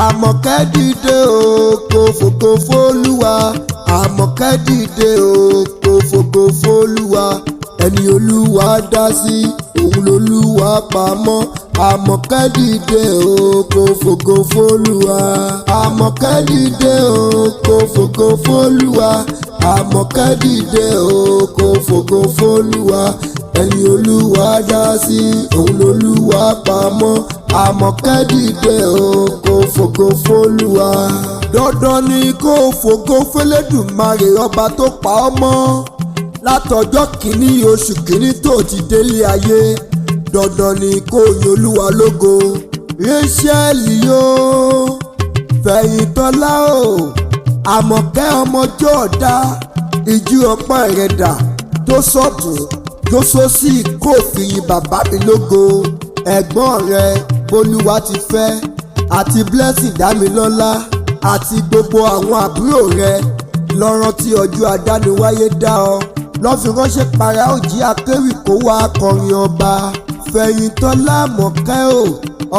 Àmọ̀kẹ́ dìde o kò fògo f'Olúwa. Àmọ̀kẹ́ dìde o kò fògo f'Olúwa. Ẹni Olúwa dá sí òun l'Olúwa pamọ́. Àmọ̀kẹ́ dìde o kò fògo f'Olúwa. Àmọ̀kẹ́ dìde o kò fògo f'Olúwa. Àmọ̀kẹ́ dìde o kò fògo f'Olúwa. Ẹni Olúwa dá sí òun l'Olúwa pamọ́. Àmọ̀kẹ́ dìde o kò fògo f'Olúwa. Dandan ni kó fògo f'Ẹlẹ́dùmarè ọba tó pa ọ́ mọ́ látọjọ́ kìíní oṣù kìíní tó ti délé ayé. Dandan ni kó yin Olúwa lógo. Réṣẹ́lì yóò Fẹ̀yìntọ́lá o Àmọ̀kẹ́ ọmọ Jọ́ọ̀dá ìjì ọpọ́n rẹ̀ dà tó sọ̀tún tó sósì kó fi yin bàbá mi lógo. Ẹ̀gbọ́n rẹ̀ Bolúwa ti fẹ́ àti Blessing Dámilọ́lá àti gbogbo àwọn àbúrò rẹ̀ lọ́rán tí ọjọ́ àdániwáyé dá ọ lọ́ fi ránṣẹ́ para òjì akéwì kó wá kọrin ọba. Fẹ̀yìntọ́lá Àmọ̀kẹ́ o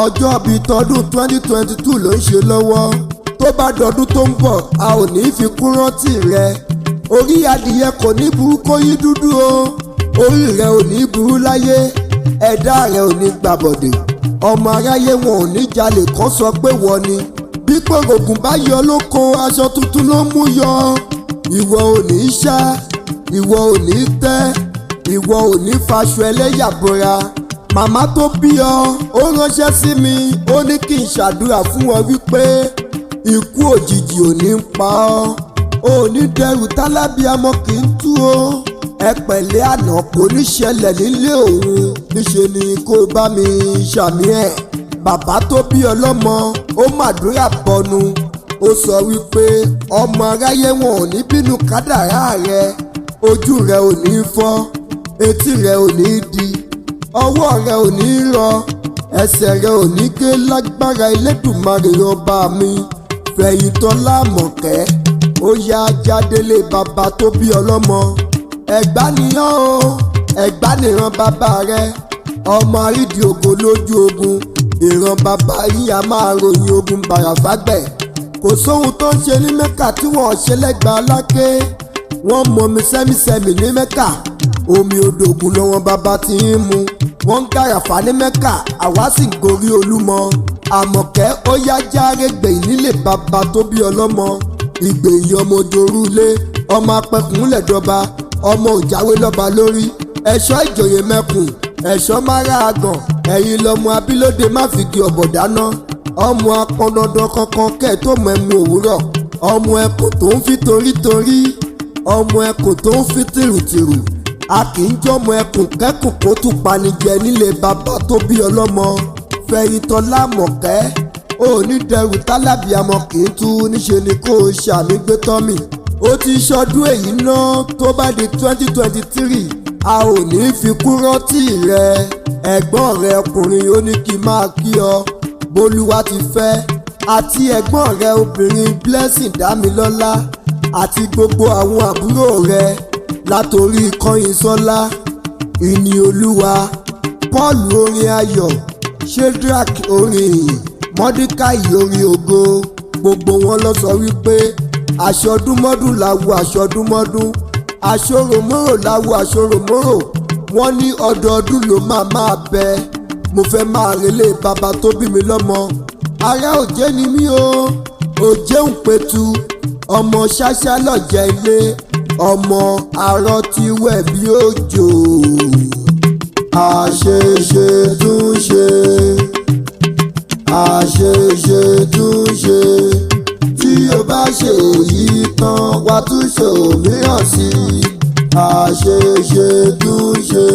ọjọ́ bíi tọdún 2022 ló ń ṣe lọ́wọ́. Tó bá dọdún tó ń bọ̀ a ò ní fi kún rántí rẹ. Orí adìyẹ kò ní burú kó yí dúdú o. Orí rẹ ò ní burú láyé. Ẹ̀dá rẹ ò ní gbàbọ̀dè. Ọmọ aráyé wọn ò ní jalè kán sọ pé wọ́n ni. Bí pòrògùn bá yọ lóko aṣọ tuntun ló mú yọ. Ìwọ ò ní ṣá, ìwọ ò ní tẹ́, ìwọ ò ní faṣọ ẹlẹ́yà bora. Màmá tó bí ọ ó ránṣẹ́ sí mi ó ní kí n ṣàdúrà fún ọ wípé ikú òjijì ò ní pa ọ́. Ò ní dẹrù tálábíàmọ kì í tú o. Ẹ pẹ̀lẹ́ àná kò ní ṣẹlẹ̀ nílé òun. Níṣe ni kó bá mi ṣàmì ẹ̀. Bàbá tó bí ọlọ́mọ ó màdúrà bọnu. Ó sọ wípé ọmọ aráyé wọn ò ní bínú kádàrá rẹ. Ojú rẹ ò ní fọ́, etí rẹ ò ní di, ọwọ́ rẹ ò ní rọ, ẹsẹ̀ rẹ ò ní gé lágbára Elédùmarè ọba mi. Fẹ̀yìntọ́lá Àmọ̀kẹ́ ó yá jádélé bàbá tó bí ọlọ́mọ. Ẹ̀gbá nìyàn o, Ẹ̀gbá nìran bàbá rẹ. Ọmọ àrídì ògo lójú ogun. Ìran bàbá yìí a máa ròyìn ogun bàràfágbẹ̀. Kò sóhun tó ń ṣe ní Mẹ́kà tí wọ́n ṣe lẹ́gbàá láké. Wọ́n mọ omi sẹ́mísẹ́mì ní Mẹ́kà. Omi odò ògùn lọ́wọ́ bàbá ti ń mu. Wọ́n ń gàràfà ní Mẹ́kà àwa sì ń gorí Olúmọ. Àmọ̀kẹ́ ó yá járe gbẹ̀yìn nílé bàbá tó bí ọlọ́mọ. Ìgbẹ̀yìn ọmọ ojorúlé ọmọ apẹkùnlẹ̀ dọba ọmọ òjáwé lọ́ba lórí. Ẹ̀ṣọ́ ìjòyè mẹ́kùn ẹ̀ṣọ́ mára àgàn ẹ̀yin lọ́mọ abílóde má fi di ọ̀bọ̀ dáná. Ọmọ apọndandan kankan kẹ́ tó mọ ẹmu òwúrọ̀. Ọmọ ẹkùn tó ń fi torítorí. Ọmọ ẹkùn tó ń fi tìrùtìrù. A kì í jọmọ ẹkùn kẹ́kùn kó tún panijẹ nílé bàbá tó bí ọlọ́mọ. Fẹ̀yìntọ́lá Àmọ̀kẹ́ ò ní dẹrù tálábíàmọ kì í tú. Níṣe ni kó o ṣàmì gbé tọ́mì. Ó ti ṣọdún èyí náà tó bá di 2023 a ò ní fi kú rántí rẹ. Ẹ̀gbọ́n rẹ ọkùnrin ó ní kí n máa kí ọ Bolúwa ti fẹ́ àti ẹ̀gbọ́n rẹ obìnrin Blessing Dámilọ́lá àti gbogbo àwọn àbúrò rẹ látòrí Kọ́yinsọ́lá ìní Olúwa Paul orin ayọ̀ Shedrack orin ìyìn Mọ́díkáì orin ògo. Gbogbo wọn lọ sọ wípé aṣọdúnmọ́dún làwọ aṣọdúnmọ́dún, aṣòròmórò làwọ aṣòròmórò. Wọ́n ní ọdọọdún ló máa bẹ. Mo fẹ́ máa relé bàbá tó bí mi lọ́mọ. Ará òjé ni mí o, òjé ń petu. Ọmọ ṣáṣá lọ̀jẹ̀ ilé, ọmọ arọ tí wẹ̀ bí òjò. Àṣeṣe tún ṣe, àṣeṣe tún ṣe. Tí o bá ṣe èyí tán wá tún ṣe òmíràn sí i. Àṣeṣe tún ṣe.